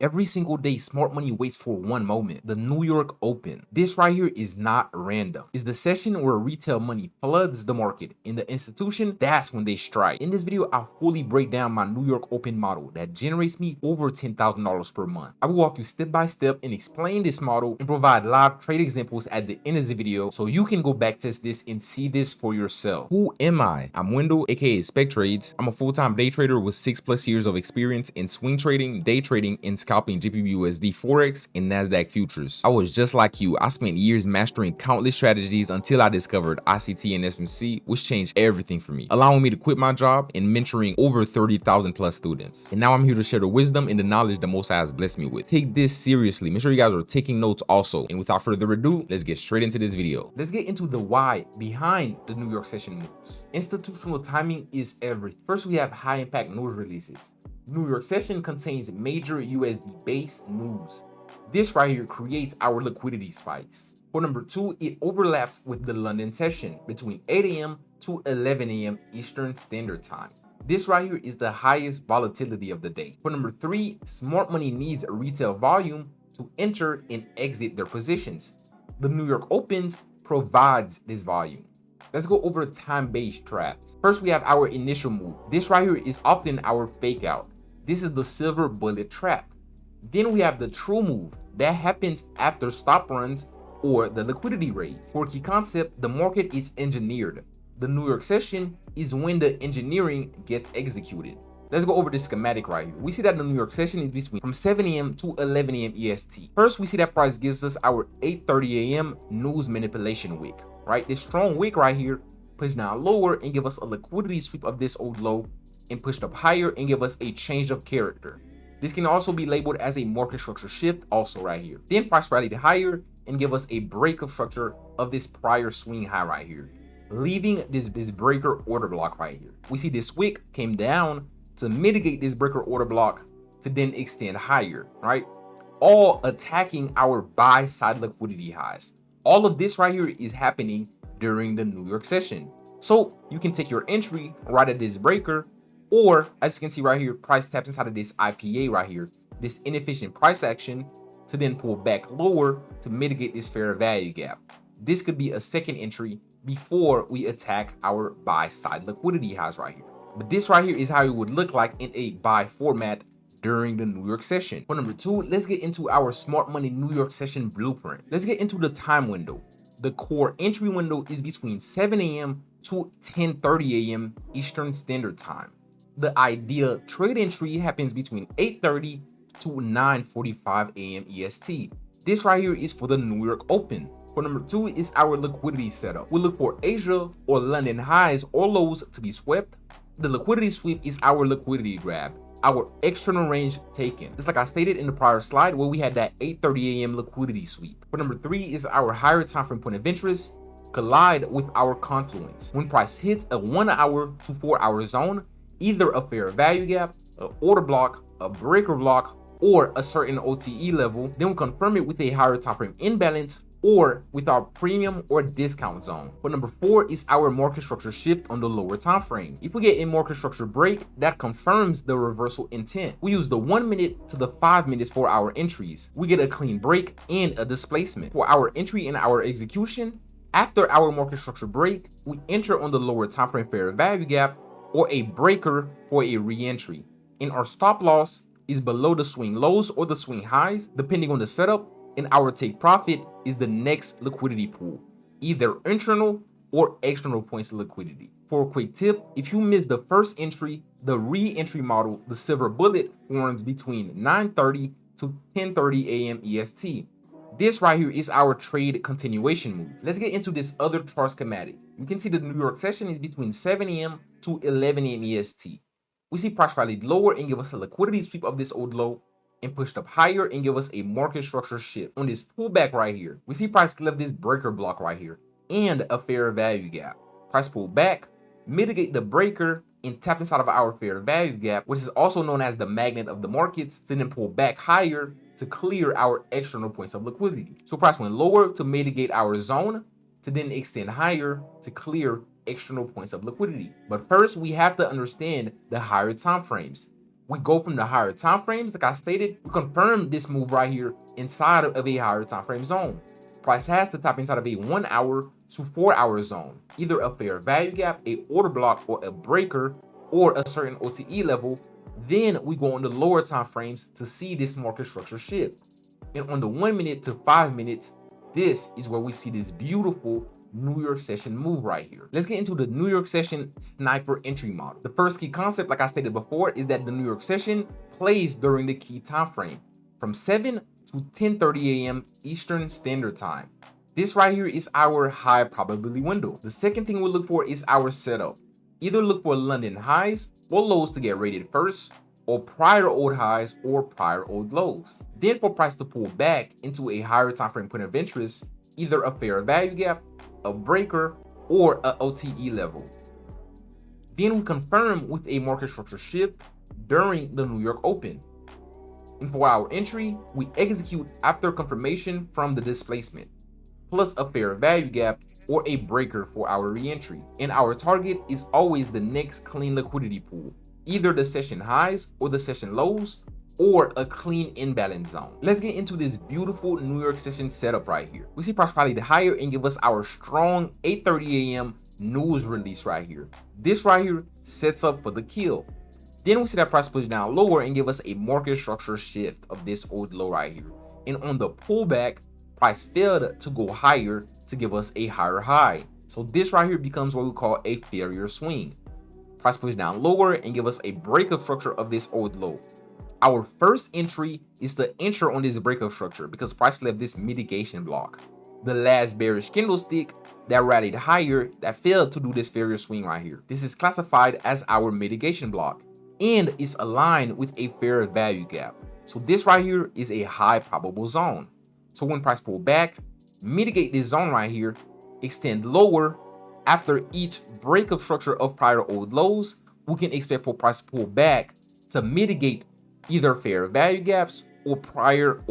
Every single day, smart money waits for one moment, the New York Open. This right here is not random. It's the session where retail money floods the market. In the institution, that's when they strike. In this video, I'll fully break down my New York Open model that generates me over $10,000 per month. I will walk you step by step and explain this model and provide live trade examples at the end of the video so you can go backtest this and see this for yourself. Who am I? I'm Wendell, aka Spektrades. I'm a full-time day trader with 6+ years of experience in swing trading, day trading, and scalping GBP/USD Forex and NASDAQ futures. I was just like you. I spent years mastering countless strategies until I discovered ICT and SMC, which changed everything for me, allowing me to quit my job and mentoring over 30,000+ students. And now I'm here to share the wisdom and the knowledge the Most High has blessed me with. Take this seriously. Make sure you guys are taking notes also. And without further ado, let's get straight into this video. Let's get into the why behind the New York session moves. Institutional timing is everything. First, we have high impact news releases. New York session contains major USD based news. This right here creates our liquidity spikes. For number 2, it overlaps with the London session between 8 a.m. to 11 a.m. Eastern Standard Time. This right here is the highest volatility of the day. For number 3, smart money needs retail volume to enter and exit their positions. The New York Opens provides this volume. Let's go over time-based traps. First, we have our initial move. This right here is often our fake out. This is the silver bullet trap. Then we have the true move that happens after stop runs or the liquidity raise. For key concept, the market is engineered. The New York session is when the engineering gets executed. Let's go over this schematic right here. We see that the New York session is between from 7 a.m. to 11 a.m. EST. First, we see that price gives us our 8:30 a.m. news manipulation wick, right? This strong wick right here push down lower and give us a liquidity sweep of this old low and pushed up higher and give us a change of character. This can also be labeled as a market structure shift also right here. Then price rallied higher and give us a break of structure of this prior swing high right here, leaving this breaker order block right here. We see this wick came down to mitigate this breaker order block to then extend higher, right? All attacking our buy side liquidity highs. All of this right here is happening during the New York session. So you can take your entry right at this breaker, or as you can see right here, price taps inside of this IPA right here, this inefficient price action to then pull back lower to mitigate this fair value gap. This could be a second entry before we attack our buy side liquidity highs right here. But this right here is how it would look like in a buy format during the New York session. For number 2, let's get into our smart money New York session blueprint. Let's get into the time window. The core entry window is between 7 a.m. to 10:30 a.m. Eastern Standard Time. The ideal trade entry happens between 8:30 to 9:45 a.m. EST. This right here is for the New York Open. For number 2 is our liquidity setup. We look for Asia or London highs or lows to be swept. The liquidity sweep is our liquidity grab, our external range taken. Just like I stated in the prior slide where we had that 8:30 a.m. liquidity sweep. For number 3 is our higher time frame point of interest collide with our confluence. When price hits a 1 hour to 4 hour zone, either a fair value gap, an order block, a breaker block, or a certain OTE level, then we confirm it with a higher time frame imbalance or with our premium or discount zone. For number 4 is our market structure shift on the lower time frame. If we get a market structure break, that confirms the reversal intent. We use the 1 minute to the 5 minutes for our entries. We get a clean break and a displacement. For our entry and our execution, after our market structure break, we enter on the lower time frame fair value gap or a breaker for a re-entry. And our stop loss is below the swing lows or the swing highs, depending on the setup, and our take profit is the next liquidity pool, either internal or external points of liquidity. For a quick tip, if you miss the first entry, the re-entry model, the silver bullet, forms between 9:30 to 10:30 a.m. EST. This right here is our trade continuation move. Let's get into this other chart schematic. You can see the New York session is between 7 a.m. to 11 a.m. EST. We see price rallied lower and give us a liquidity sweep of this old low and pushed up higher and give us a market structure shift. On this pullback right here, we see price left this breaker block right here and a fair value gap. Price pull back, mitigate the breaker, and tap inside of our fair value gap, which is also known as the magnet of the markets, to then pull back higher to clear our external points of liquidity. So price went lower to mitigate our zone, to then extend higher to clear external points of liquidity. But first, we have to understand the higher time frames. we go from the higher time frames, like I stated, we confirm this move right here inside of a higher time frame zone. Price has to tap inside of a 1 hour to 4 hour zone, either a fair value gap, a order block, or a breaker, or a certain OTE level. Then we go on the lower time frames to see this market structure shift. And on the 1 minute to 5 minutes, this is where we see this beautiful New York session move right here. Let's get into the New York session sniper entry model. The first key concept, like I stated before, is that the New York session plays during the key time frame from 7 to 10:30 a.m. Eastern Standard Time. This right here is our high probability window. The second thing we look for is our setup. Either look for London highs or lows to get rated first, or prior old highs or prior old lows. Then for price to pull back into a higher time frame point of interest, either a fair value gap, a breaker, or a OTE level. Then we confirm with a market structure shift during the New York Open. And for our entry, we execute after confirmation from the displacement, plus a fair value gap or a breaker for our re-entry. And our target is always the next clean liquidity pool, either the session highs or the session lows, or a clean imbalance zone. Let's get into this beautiful New York session setup right here. We see price rally higher and give us our strong 8:30 a.m. news release right here. This right here sets up for the kill. Then we see that price push down lower and give us a market structure shift of this old low right here. And on the pullback, price failed to go higher to give us a higher high. So this right here becomes what we call a failure swing. Price push down lower and give us a breakup structure of this old low. Our first entry is to enter on this breakup structure because price left this mitigation block. The last bearish candlestick that rallied higher that failed to do this failure swing right here. This is classified as our mitigation block and is aligned with a fair value gap. So this right here is a high probable zone. So when price pull back, mitigate this zone right here, extend lower. After each breakup structure of prior old lows, we can expect for price to pull back to mitigate either fair value gaps or prior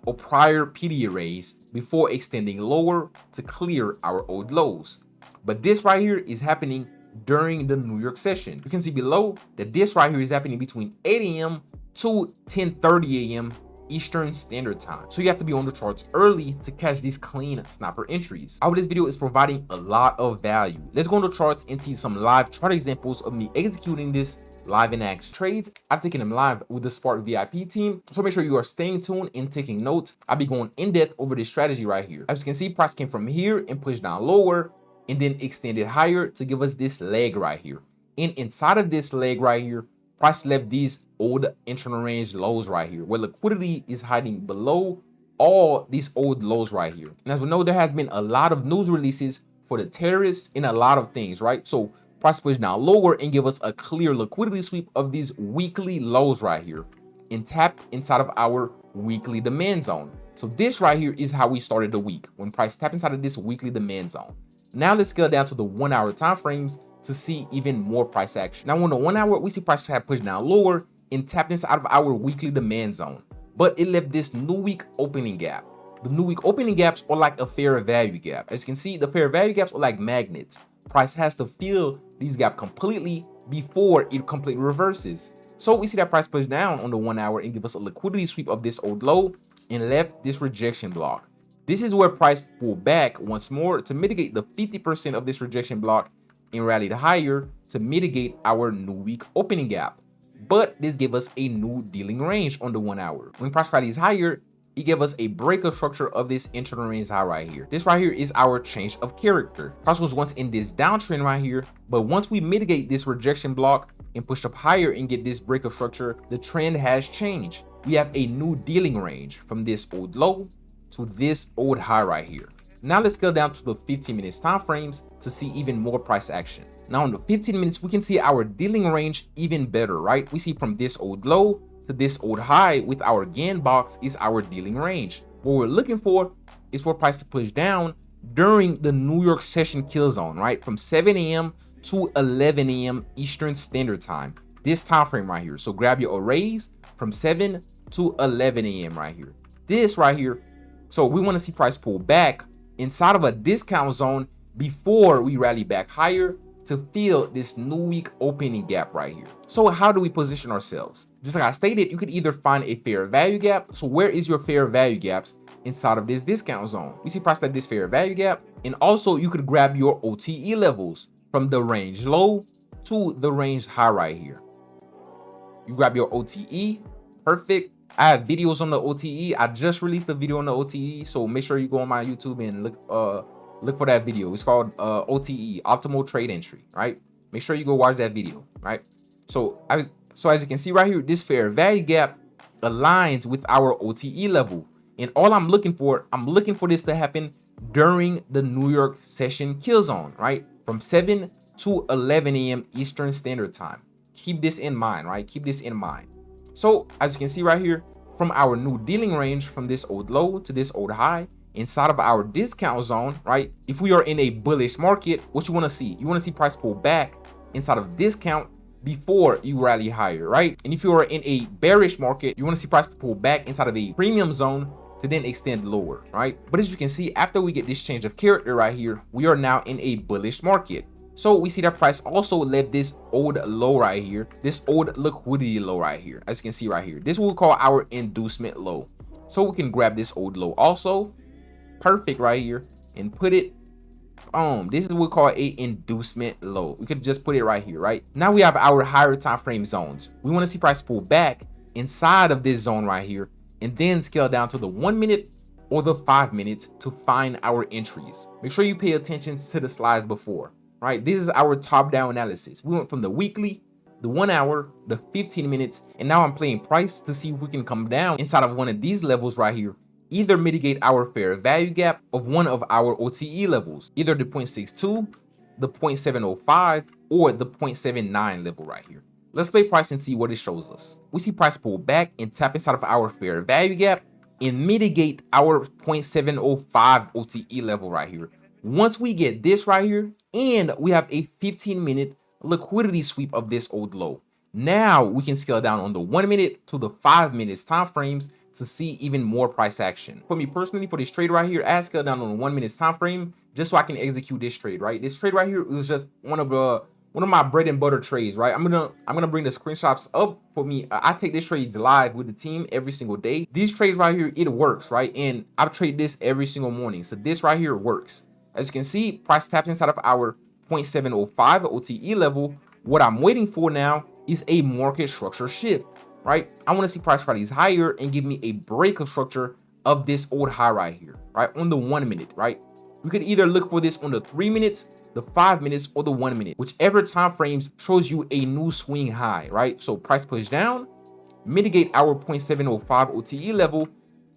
PD arrays before extending lower to clear our old lows. But this right here is happening during the New York session. You can see below that this right here is happening between 8 a.m. to 10:30 a.m. Eastern Standard Time. So you have to be on the charts early to catch these clean sniper entries. I hope this video is providing a lot of value. Let's go on the charts and see some live chart examples of me executing this live in action trades. I've taken them live with the Spark VIP team. So make sure you are staying tuned and taking notes. I'll be going in depth over this strategy right here. As you can see, price came from here and pushed down lower and then extended higher to give us this leg right here. And inside of this leg right here, price left these old internal range lows right here, where liquidity is hiding below all these old lows right here. And as we know, there has been a lot of news releases for the tariffs and a lot of things, right? So price push down lower and give us a clear liquidity sweep of these weekly lows right here and tap inside of our weekly demand zone. So this right here is how we started the week, when price tapped inside of this weekly demand zone. Now let's scale down to the 1 hour time frames to see even more price action. Now on the 1 hour, we see price have pushed down lower and tapped inside of our weekly demand zone, but it left this new week opening gap. The new week opening gaps are like a fair value gap. As you can see, the fair value gaps are like magnets. Price has to fill these gaps completely before it completely reverses. So we see that price push down on the 1 hour and give us a liquidity sweep of this old low and left this rejection block. This is where price pulled back once more to mitigate the 50% of this rejection block and rallied higher to mitigate our new week opening gap. But this gave us a new dealing range on the 1 hour. When price rallies higher, it gave us a breakup structure of this internal range high right here. This right here is our change of character. Price was once in this downtrend right here, but once we mitigate this rejection block and push up higher and get this breakup structure, the trend has changed. We have a new dealing range from this old low to this old high right here. Now let's scale down to the 15 minutes time frames to see even more price action. Now in the 15 minutes, we can see our dealing range even better, right? We see from this old low to this old high with our Gann box is our dealing range. What we're looking for is for price to push down during the New York session kill zone, right? From 7 a.m. to 11 a.m. Eastern Standard Time. This time frame right here. So grab your arrays from 7 to 11 a.m. right here. This right here. So we want to see price pull back inside of a discount zone before we rally back higher to fill this new week opening gap right here. So how do we position ourselves? Just like I stated, you could either find a fair value gap. So where is your fair value gaps inside of this discount zone? We see price at this fair value gap. And also you could grab your OTE levels from the range low to the range high right here. You grab your OTE, perfect. I have videos on the OTE. I just released a video on the OTE, so make sure you go on my YouTube and look for that video. It's called OTE, Optimal Trade Entry, right? Make sure you go watch that video, right? So as you can see right here, this fair value gap aligns with our OTE level. And all I'm looking for this to happen during the New York session kill zone, right? From 7 to 11 a.m. Eastern Standard Time. Keep this in mind, right? Keep this in mind. So as you can see right here, from our new dealing range, from this old low to this old high, inside of our discount zone, right? If we are in a bullish market, what you want to see? You want to see price pull back inside of discount before you rally higher, right? And if you are in a bearish market, you want to see price pull back inside of a premium zone to then extend lower, right? But as you can see, after we get this change of character right here, we are now in a bullish market. So we see that price also left this old low right here, this old liquidity low right here. As you can see right here, this we'll call our inducement low. So we can grab this old low also, perfect right here, and put it this is what we call a inducement low. We could just put it right here, right? Now we have our higher time frame zones. We want to see price pull back inside of this zone right here and then scale down to the 1 minute or the 5 minutes to find our entries. Make sure you pay attention to the slides before, right? This is our top down analysis. We went from the weekly, the 1 hour, the 15 minutes, and now I'm playing price to see if we can come down inside of one of these levels right here. Either mitigate our fair value gap of one of our OTE levels, either the 0.62, the 0.705, or the 0.79 level right here. Let's play price and see what it shows us. We see price pull back and tap inside of our fair value gap and mitigate our 0.705 OTE level right here. Once we get this right here, and we have a 15-minute liquidity sweep of this old low, now we can scale down on the 1 minute to the 5 minutes time frames to see even more price action. For me personally, for this trade right here, I scaled down on the 1 minute time frame just so I can execute this trade, right? This trade right here was just one of my bread and butter trades, right? I'm gonna bring the screenshots up for me. I take this trades live with the team every single day. These trades right here, it works, right? And I trade this every single morning. So this right here works. As you can see, price taps inside of our 0.705 OTE level. What I'm waiting for now is a market structure shift, right? I want to see price rallies higher and give me a break of structure of this old high right here, right? On the 1 minute, right? We could either look for this on the 3 minutes, the 5 minutes, or the 1 minute, whichever time frames shows you a new swing high, right? So price push down, mitigate our 0.705 OTE level,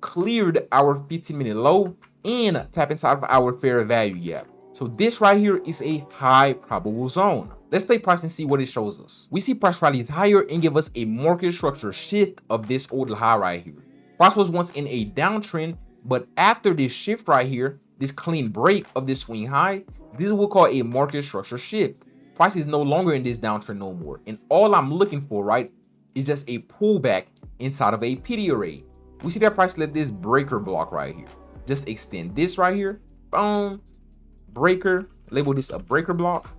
cleared our 15-minute low, and tap inside of our fair value gap. So this right here is a high probable zone. Let's play price and see what it shows us. We see price rallies higher and give us a market structure shift of this old high right here. Price was once in a downtrend, but after this shift right here, this clean break of this swing high, this is what we'll call a market structure shift. Price is no longer in this downtrend no more. And all I'm looking for, right, is just a pullback inside of a PD array. We see that price let this breaker block right here. Just extend this right here. Boom. Breaker. Label this a breaker block.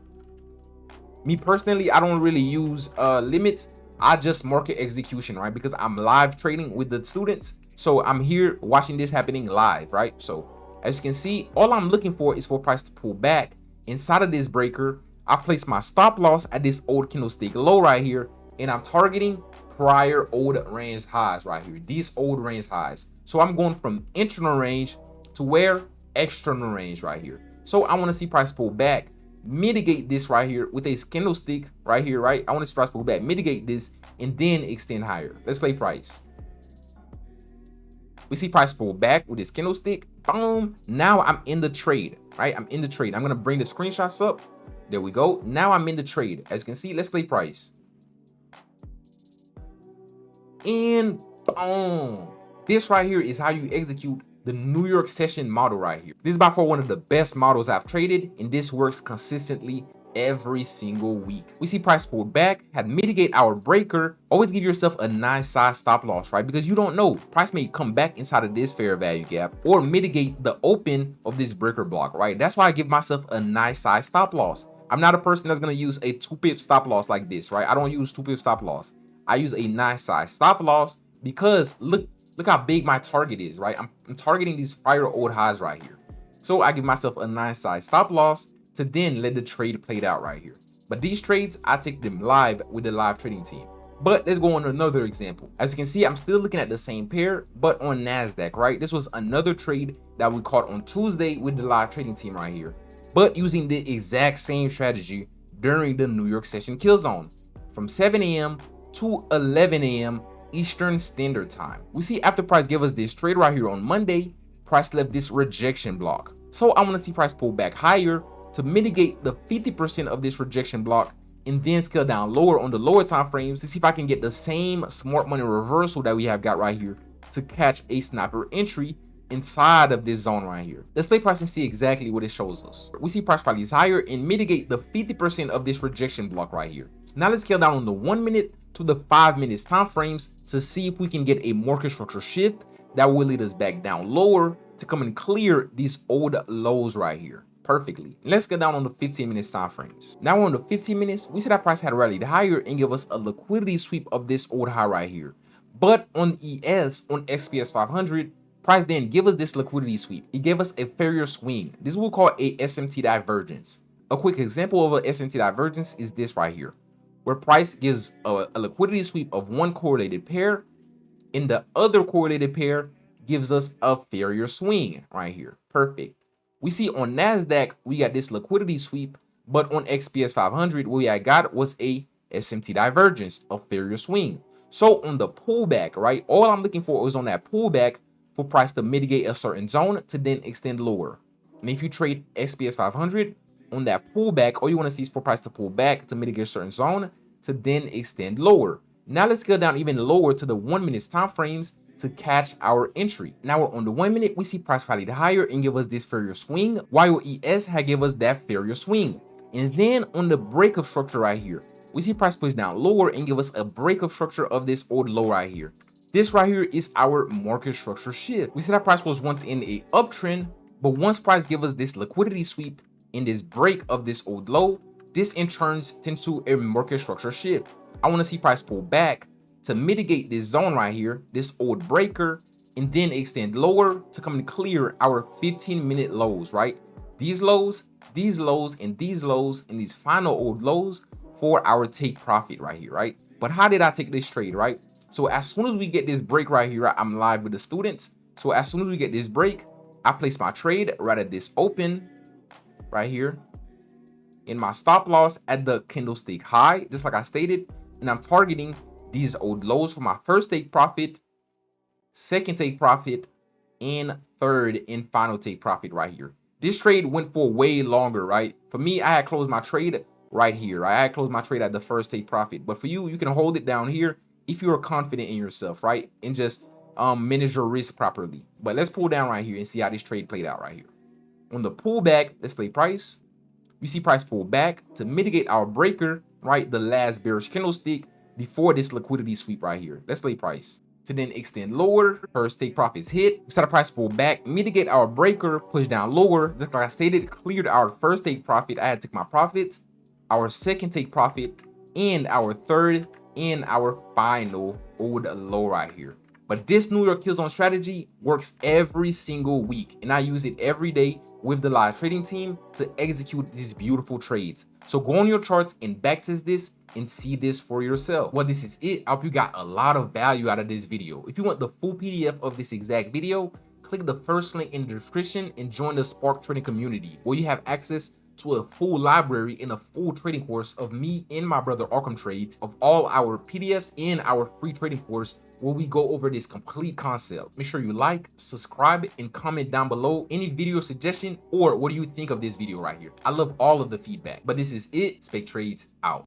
Me personally, I don't really use limits. I just market execution, right? Because I'm live trading with the students. So I'm here watching this happening live, right? So as you can see, all I'm looking for is for price to pull back inside of this breaker. I place my stop loss at this old candlestick low right here, and I'm targeting prior old range highs right here, these old range highs. So I'm going from internal range to where external range right here. So I want to see price pull back, mitigate this right here with a candlestick right here, right? I want to see price pull back, mitigate this, and then extend higher. Let's play price. We see price pull back with this candlestick. Boom. Now I'm in the trade, right? I'm in the trade. I'm going to bring the screenshots up. There we go. Now I'm in the trade. As you can see, let's play price. And boom. This right here is how you execute the New York session model right here. This is by far one of the best models I've traded, and this works consistently every single week. We see price pull back, have mitigate our breaker. Always give yourself a nice size stop loss, right? Because you don't know, price may come back inside of this fair value gap or mitigate the open of this breaker block, right? That's why I give myself a nice size stop loss. I'm not a person that's going to use a 2-pip stop loss like this, right? I don't use 2-pip stop loss. I use a nice size stop loss because look how big my target is, right? I'm targeting these prior old highs right here. So I give myself a nice size stop loss to then let the trade play out right here. But these trades, I take them live with the live trading team. But let's go on to another example. As you can see, I'm still looking at the same pair, but on NASDAQ, right? This was another trade that we caught on Tuesday with the live trading team right here, but using the exact same strategy during the New York session kill zone from 7 a.m. to 11 a.m. Eastern Standard Time. We see after price gave us this trade right here on Monday, price left this rejection block. So I want to see price pull back higher to mitigate the 50% of this rejection block and then scale down lower on the lower time frames to see if I can get the same smart money reversal that we have got right here to catch a sniper entry inside of this zone right here. Let's play price and see exactly what it shows us. We see price rallies higher and mitigate the 50% of this rejection block right here. Now let's scale down on the 1 minute to the 5 minutes time frames to see if we can get a market structure shift that will lead us back down lower to come and clear these old lows right here perfectly. Let's go down on the 15 minutes time frames. Now on the 15 minutes, we see that price had rallied higher and give us a liquidity sweep of this old high right here. But on ES, on XPS 500, price then give us this liquidity sweep. It gave us a failure swing. This we'll call a SMT divergence. A quick example of a SMT divergence is this right here, where price gives a liquidity sweep of one correlated pair and the other correlated pair gives us a failure swing right here. Perfect. We see on NASDAQ, we got this liquidity sweep, but on XPS 500, what I got was a SMT divergence, a failure swing. So on the pullback, right, all I'm looking for is on that pullback for price to mitigate a certain zone to then extend lower. And if you trade XPS 500 on that pullback, all you want to see is for price to pull back to mitigate a certain zone to then extend lower. Now let's go down even lower to the 1 minute time frames to catch our entry. Now we're on the 1 minute, we see price rallied higher and give us this failure swing, while ES had give us that failure swing. And then on the break of structure right here, we see price push down lower and give us a break of structure of this old low right here. This right here is our market structure shift. We see that price was once in a uptrend, but once price give us this liquidity sweep in this break of this old low, this in turn tends to a market structure shift. I want to see price pull back to mitigate this zone right here, this old breaker, and then extend lower to come and clear our 15-minute lows, right? These lows, and these lows, and these final old lows for our take profit right here, right? But how did I take this trade, right? So as soon as we get this break right here, I'm live with the students. So as soon as we get this break, I place my trade right at this open right here in my stop loss at the candlestick high, just like I stated, and I'm targeting these old lows for my first take profit, second take profit, and third and final take profit right here. This trade went for way longer, right? For me, I had closed my trade right here. Right? I had closed my trade at the first take profit, but for you, you can hold it down here if you are confident in yourself, right? And just manage your risk properly. But let's pull down right here and see how this trade played out right here. On the pullback, let's play price. We see price pull back to mitigate our breaker, right? The last bearish candlestick before this liquidity sweep right here. Let's play price to then extend lower. First take profits hit. We saw the price pull back, mitigate our breaker, push down lower. Just like I stated, cleared our first take profit. I had took my profit, our second take profit, and our third and our final old low right here. But this New York kill zone strategy works every single week, and I use it every day with the live trading team to execute these beautiful trades. So go on your charts and backtest this and see this for yourself. Well, this is it. I hope you got a lot of value out of this video. If you want the full PDF of this exact video, click the first link in the description and join the Spark Trading community, where you have access to a full library and a full trading course of me and my brother Arkham Trades, of all our PDFs and our free trading course where we go over this complete concept. Make sure you like, subscribe, and comment down below any video suggestion or what do you think of this video right here. I love all of the feedback. But this is it. Spektrades out.